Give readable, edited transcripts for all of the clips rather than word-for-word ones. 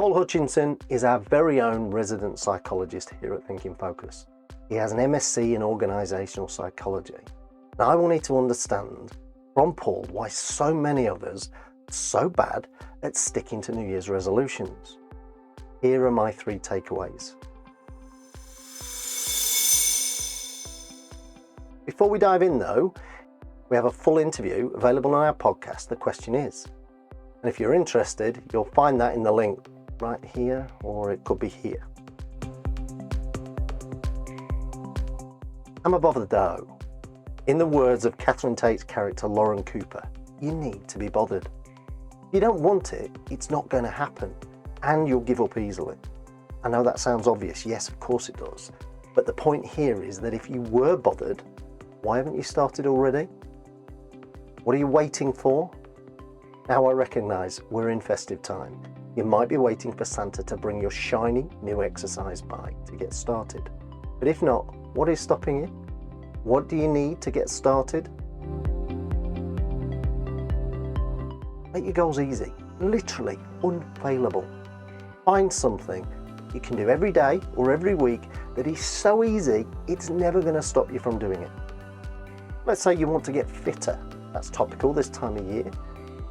Paul Hutchinson is our very own resident psychologist here at Think in Focus. He has an MSc in Organisational Psychology. Now I will need to understand from Paul why so many of us are so bad at sticking to New Year's resolutions. Here are my 3 takeaways. Before we dive in though, we have a full interview available on our podcast, The Question Is. And if you're interested, you'll find that in the link right here, or it could be here. I'm above the dough. In the words of Catherine Tate's character Lauren Cooper, you need to be bothered. If you don't want it, it's not going to happen, and you'll give up easily. I know that sounds obvious, yes, of course it does. But the point here is that if you were bothered, why haven't you started already? What are you waiting for? Now I recognise we're in festive time. You might be waiting for Santa to bring your shiny new exercise bike to get started. But if not, what is stopping you? What do you need to get started? Make your goals easy, literally unfailable. Find something you can do every day or every week that is so easy it's never going to stop you from doing it. Let's say you want to get fitter. That's topical this time of year.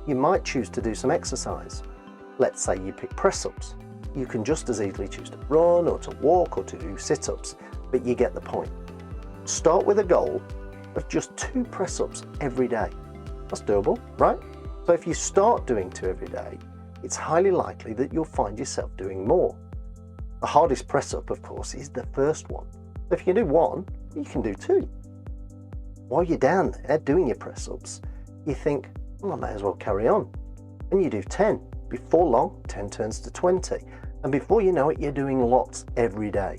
You might choose to do some exercise. Let's say you pick press-ups. You can just as easily choose to run or to walk or to do sit-ups, but you get the point. Start with a goal of just 2 press-ups every day. That's doable, right? So if you start doing 2 every day, it's highly likely that you'll find yourself doing more. The hardest press-up, of course, is the first one. So if you can do 1, you can do 2. While you're down there doing your press-ups, you think, well, I may as well carry on. And you do 10. Before long, 10 turns to 20. And before you know it, you're doing lots every day.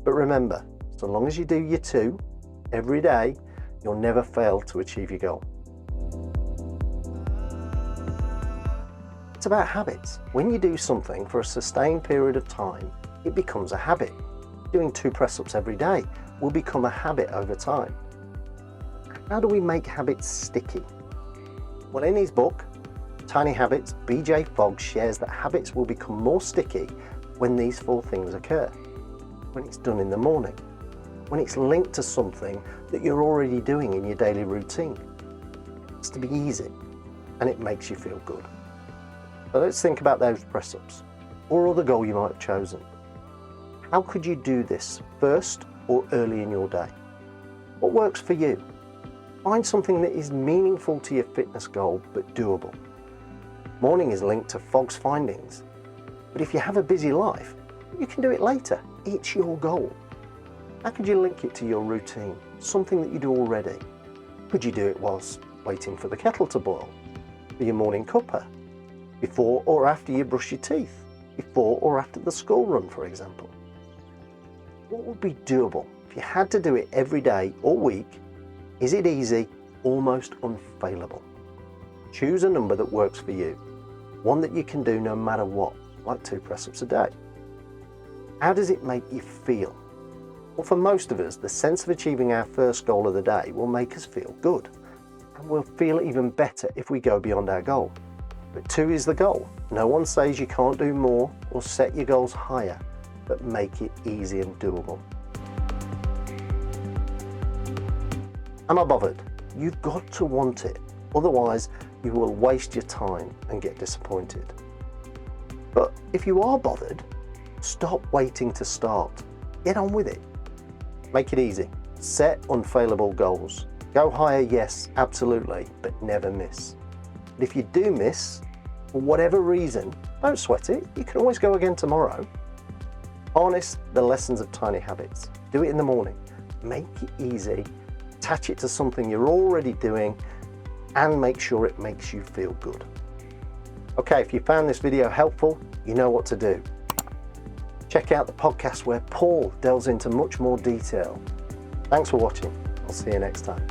But remember, so long as you do your 2 every day, you'll never fail to achieve your goal. It's about habits. When you do something for a sustained period of time, it becomes a habit. Doing 2 press-ups every day will become a habit over time. How do we make habits sticky? Well, in his book, Tiny Habits, BJ Fogg shares that habits will become more sticky when these 4 things occur. When it's done in the morning, when it's linked to something that you're already doing in your daily routine. It's to be easy, and it makes you feel good. So let's think about those press-ups, or other goal you might have chosen. How could you do this first or early in your day? What works for you? Find something that is meaningful to your fitness goal, but doable. Morning is linked to Fogg's findings, but if you have a busy life, you can do it later. It's your goal. How could you link it to your routine, something that you do already? Could you do it whilst waiting for the kettle to boil, for your morning cuppa, before or after you brush your teeth, before or after the school run, for example? What would be doable if you had to do it every day or week? Is it easy, almost unfailable? Choose a number that works for you, one that you can do no matter what, like 2 press-ups a day. How does it make you feel? Well, for most of us, the sense of achieving our first goal of the day will make us feel good, and we'll feel even better if we go beyond our goal. But 2 is the goal. No one says you can't do more or set your goals higher, but make it easy and doable. Am I bothered? You've got to want it. Otherwise, you will waste your time and get disappointed. But if you are bothered, stop waiting to start. Get on with it. Make it easy. Set unfailable goals. Go higher, yes, absolutely, but never miss. But if you do miss, for whatever reason, don't sweat it. You can always go again tomorrow. Harness the lessons of tiny habits. Do it in the morning. Make it easy. Attach it to something you're already doing, and make sure it makes you feel good. Okay, if you found this video helpful, you know what to do. Check out the podcast where Paul delves into much more detail. Thanks for watching. I'll see you next time.